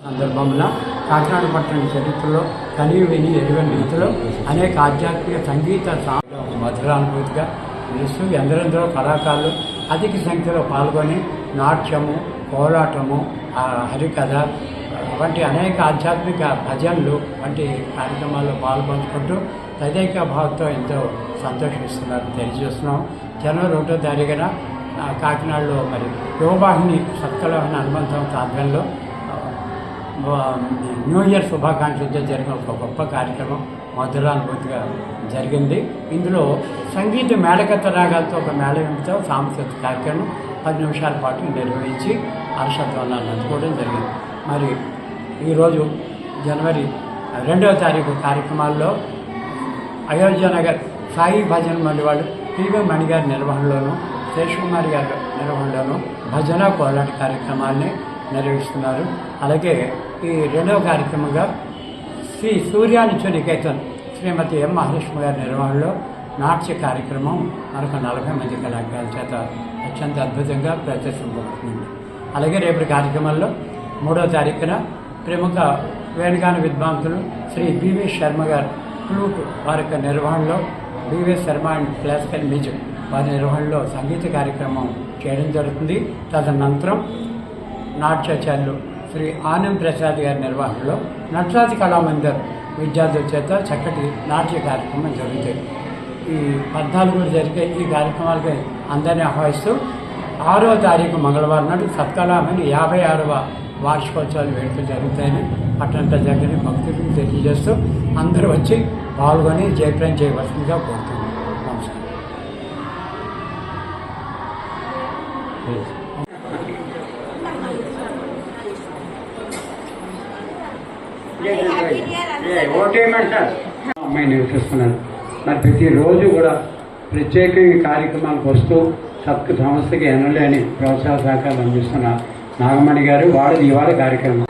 సందర్భంలో కాకినాడ పట్టణ చరిత్రలో కని విని ఎరుగని రీతిలో అనేక ఆధ్యాత్మిక సంగీత మధురానుభూతిగా నిలుస్తూ ఎందరెందరో కళాకారులు అధిక సంఖ్యలో పాల్గొని నాట్యము, కోలాటము, హరికథ వంటి అనేక ఆధ్యాత్మిక భజనలు వంటి కార్యక్రమాల్లో పాల్పంచుకుంటూ తదేక భావంతో ఎంతో సంతోషిస్తున్నారు తెలియజేస్తున్నాం. జనవరి 1వ తారీఖున కాకినాడలో మరి యువవాహిని సత్కలవాహిని హనుమంతం ఆధ్వర్యంలో న్యూ ఇయర్ శుభాకాంక్షలతో జరిగిన ఒక గొప్ప కార్యక్రమం మధురానుభూతిగా జరిగింది. ఇందులో సంగీత మేళకత్త రాగాలతో ఒక మేళవింపుతో సాంస్కృతిక కార్యక్రమం 10 నిమిషాల పాటు నిర్వహించి హర్షధ్వానాలను అందుకోవడం జరిగింది. మరి ఈరోజు జనవరి 2వ తారీఖు కార్యక్రమాల్లో అయోధ్య నగర్ సాయి భజన మంది వాళ్ళు టీవీ మణి గారి నిర్వహణలోనూ, శేషకుమారి గారి నిర్వహణలోనూ భజన కోలాట కార్యక్రమాల్ని నిర్వహిస్తున్నారు. అలాగే ఈ 2వ కార్యక్రమంగా శ్రీ సూర్యానిత్య నికేతన్ శ్రీమతి ఎం మహాలక్ష్మి గారి నిర్వహణలో నాట్య కార్యక్రమం మరొక 40 మంది కళాకారుల చేత అత్యంత అద్భుతంగా ప్రదర్శింపబడుతుంది. అలాగే రేపటి కార్యక్రమంలో 3వ తారీఖున ప్రముఖ వేణుగాన విద్వాంసులు శ్రీ బివి శర్మ గారు ఫ్లూట్ వారి యొక్క నిర్వహణలో, B V Sharma and classical music వారి నిర్వహణలో సంగీత కార్యక్రమం చేయడం జరుగుతుంది. తదనంతరం నాట్యాచార్యులు శ్రీ ఆనంద్ ప్రసాద్ గారి నిర్వహణలో నటరాజ కళామందిర్ విద్యార్థుల చేత చక్కటి నాట్య కార్యక్రమం జరుగుతాయి. ఈ 14 జరిగే ఈ కార్యక్రమాలకి అందరినీ ఆహ్వానిస్తూ 6వ తారీఖు మంగళవారం నాడు సత్కళామని 56వ వార్షికోత్సవాలు వేడుకలు జరుగుతాయని పట్టణ ప్రజలని భక్తులకు తెలియజేస్తూ అందరూ వచ్చి పాల్గొని జయప్రదం చేయవలసిందిగా కోరుతున్నాను. నమస్కారం. అమ్మాయి నివసిస్తున్నారు. మరి ప్రతిరోజు కూడా ప్రత్యేకంగా కార్యక్రమాలకు వస్తూ సంస్థకి ఎనలేని ప్రోత్సాహ సహకారాలు అందిస్తున్న నాగమణి గారు వాడు ఇవాళ కార్యక్రమం.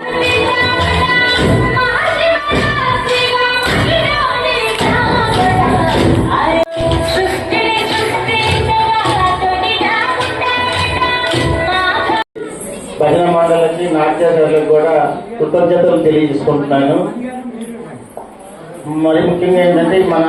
భజన మండలికి నాట్యాచారులకు కూడా కృతజ్ఞతలు తెలియజేసుకుంటున్నాను. మరి ముఖ్యంగా ఏంటంటే మన